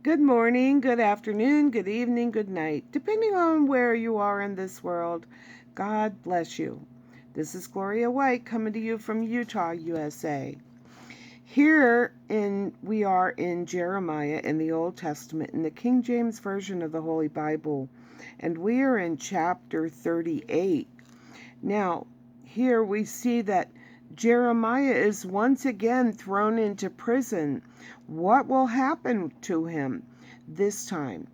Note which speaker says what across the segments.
Speaker 1: Good morning, good afternoon, good evening, good night, depending on where you are in this world. God bless you. This is Gloria White coming to you from Utah, USA. We are in Jeremiah in the Old Testament in the King James Version of the Holy Bible, and we are in chapter 38. Now, here we see that Jeremiah is once again thrown into prison. What will happen to him this time?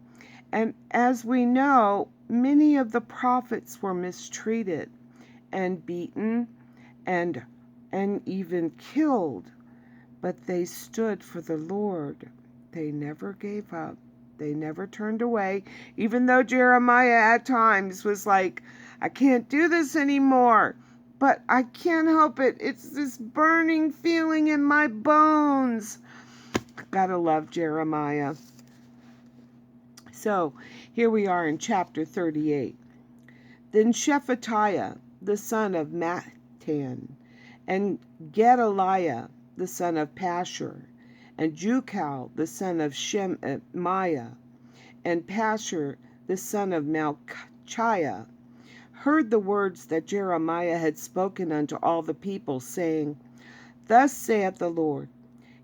Speaker 1: And as we know, many of the prophets were mistreated and beaten and even killed, but they stood for the Lord. They never gave up. They never turned away, even though Jeremiah at times was like, I can't do this anymore, but I can't help it. It's this burning feeling in my bones. Gotta love Jeremiah. So here we are in chapter 38. Then Shephatiah, the son of Mattan, and Gedaliah, the son of Pashur, and Jucal, the son of Shemaiah, and Pashur, the son of Malchiah, heard the words that Jeremiah had spoken unto all the people, saying, Thus saith the Lord,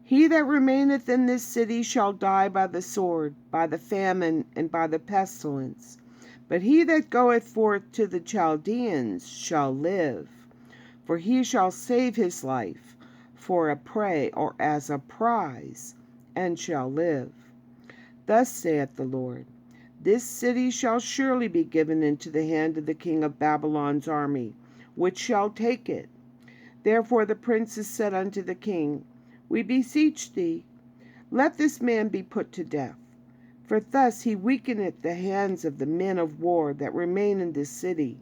Speaker 1: He that remaineth in this city shall die by the sword, by the famine, and by the pestilence. But he that goeth forth to the Chaldeans shall live, for he shall save his life for a prey or as a prize, and shall live. Thus saith the Lord, This city shall surely be given into the hand of the king of Babylon's army, which shall take it. Therefore the princes said unto the king, We beseech thee, let this man be put to death. For thus he weakeneth the hands of the men of war that remain in this city,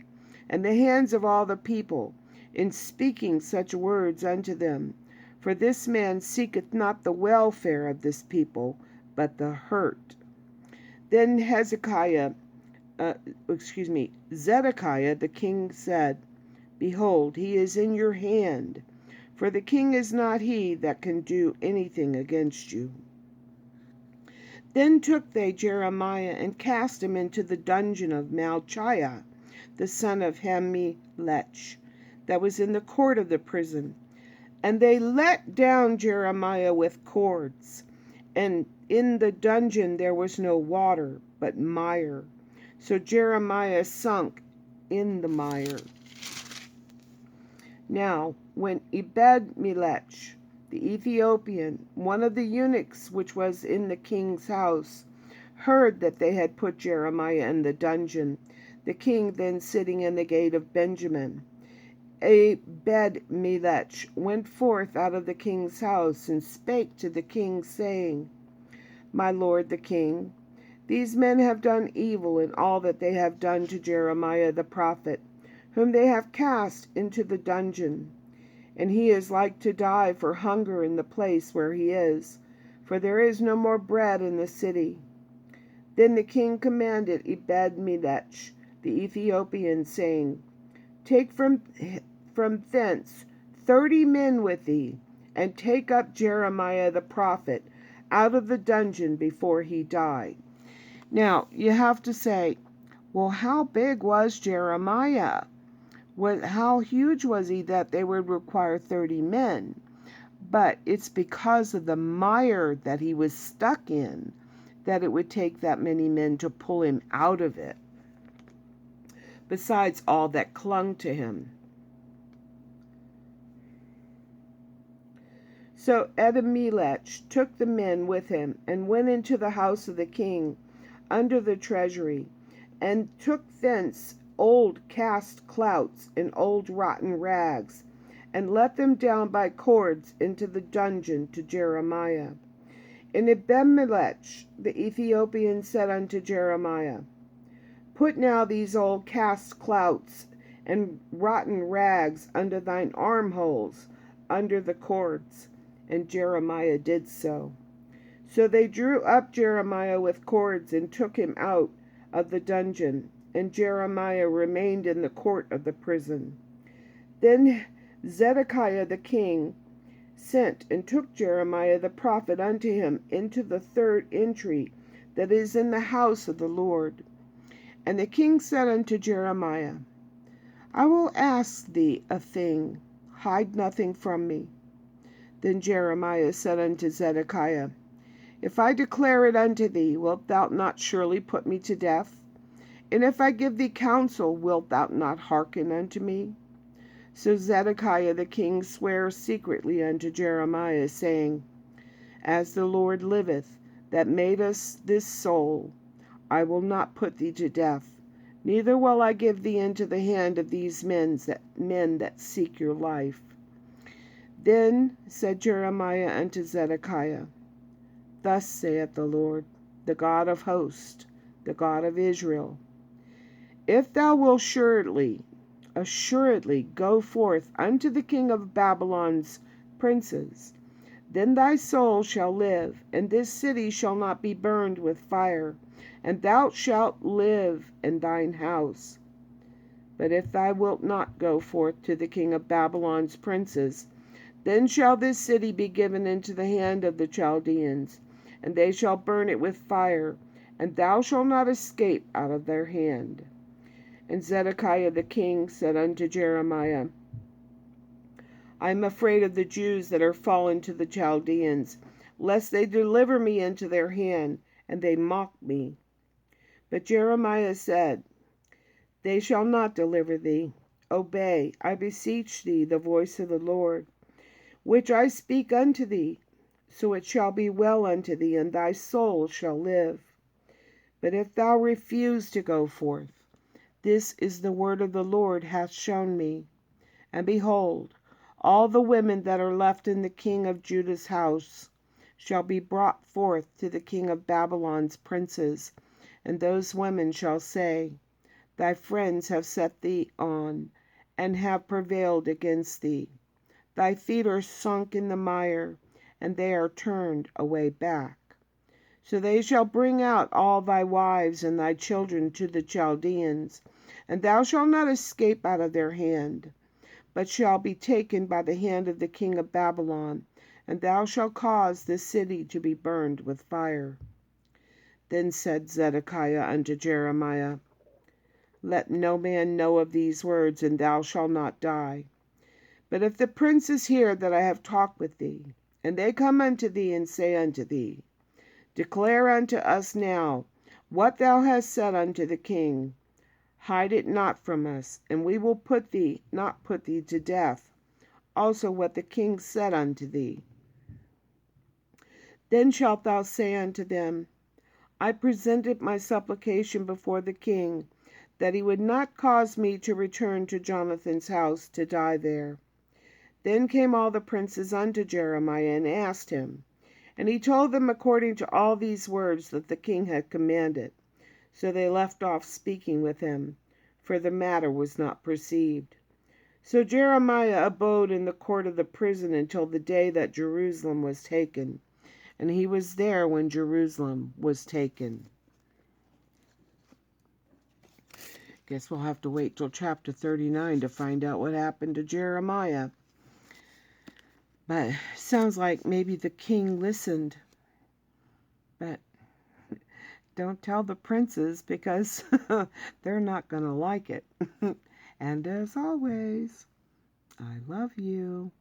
Speaker 1: and the hands of all the people, in speaking such words unto them. For this man seeketh not the welfare of this people, but the hurt. Then Zedekiah the king said, Behold, he is in your hand, for the king is not he that can do anything against you. Then took they Jeremiah and cast him into the dungeon of Malchiah, the son of Hammelech, that was in the court of the prison. And they let down Jeremiah with cords, and in the dungeon there was no water, but mire. So Jeremiah sunk in the mire. Now, when Ebed-melech, the Ethiopian, one of the eunuchs which was in the king's house, heard that they had put Jeremiah in the dungeon, the king then sitting in the gate of Benjamin, Ebed-melech went forth out of the king's house and spake to the king, saying, My lord the king, these men have done evil in all that they have done to Jeremiah the prophet, whom they have cast into the dungeon. And he is like to die for hunger in the place where he is, for there is no more bread in the city. Then the king commanded Ebed-melech the Ethiopian, saying, Take from thence 30 men with thee, and take up Jeremiah the prophet out of the dungeon before he die. Now, you have to say, well, how big was Jeremiah? How huge was he that they would require 30 men? But it's because of the mire that he was stuck in that it would take that many men to pull him out of it, besides all that clung to him. So Ebed-melech took the men with him, and went into the house of the king under the treasury, and took thence old cast clouts and old rotten rags, and let them down by cords into the dungeon to Jeremiah. And Ebed-melech the Ethiopian said unto Jeremiah, Put now these old cast clouts and rotten rags under thine armholes, under the cords. And Jeremiah did so. So they drew up Jeremiah with cords and took him out of the dungeon, and Jeremiah remained in the court of the prison. Then Zedekiah the king sent and took Jeremiah the prophet unto him into the third entry that is in the house of the Lord. And the king said unto Jeremiah, I will ask thee a thing, hide nothing from me. Then Jeremiah said unto Zedekiah, If I declare it unto thee, wilt thou not surely put me to death? And if I give thee counsel, wilt thou not hearken unto me? So Zedekiah the king sware secretly unto Jeremiah, saying, As the Lord liveth, that made us this soul, I will not put thee to death, neither will I give thee into the hand of these men that seek your life. Then said Jeremiah unto Zedekiah, Thus saith the Lord, the God of hosts, the God of Israel, If thou wilt assuredly go forth unto the king of Babylon's princes, then thy soul shall live, and this city shall not be burned with fire, and thou shalt live in thine house. But if thou wilt not go forth to the king of Babylon's princes, then shall this city be given into the hand of the Chaldeans, and they shall burn it with fire, and thou shalt not escape out of their hand. And Zedekiah the king said unto Jeremiah, I am afraid of the Jews that are fallen to the Chaldeans, lest they deliver me into their hand, and they mock me. But Jeremiah said, They shall not deliver thee. Obey, I beseech thee, the voice of the Lord, which I speak unto thee. So it shall be well unto thee, and thy soul shall live. But if thou refuse to go forth, this is the word of the Lord hath shown me. And behold, all the women that are left in the king of Judah's house shall be brought forth to the king of Babylon's princes, and those women shall say, Thy friends have set thee on, and have prevailed against thee. Thy feet are sunk in the mire, and they are turned away back. So they shall bring out all thy wives and thy children to the Chaldeans, and thou shalt not escape out of their hand, but shall be taken by the hand of the king of Babylon, and thou shalt cause the city to be burned with fire. Then said Zedekiah unto Jeremiah, Let no man know of these words, and thou shalt not die. But if the princes hear that I have talked with thee, and they come unto thee and say unto thee, Declare unto us now what thou hast said unto the king, hide it not from us, and we will not put thee to death, also what the king said unto thee. Then shalt thou say unto them, I presented my supplication before the king, that he would not cause me to return to Jonathan's house to die there. Then came all the princes unto Jeremiah and asked him, and he told them according to all these words that the king had commanded. So they left off speaking with him, for the matter was not perceived. So Jeremiah abode in the court of the prison until the day that Jerusalem was taken, and he was there when Jerusalem was taken. Guess we'll have to wait till chapter 39 to find out what happened to Jeremiah. But sounds like maybe the king listened. But don't tell the princes, because they're not going to like it. And as always, I love you.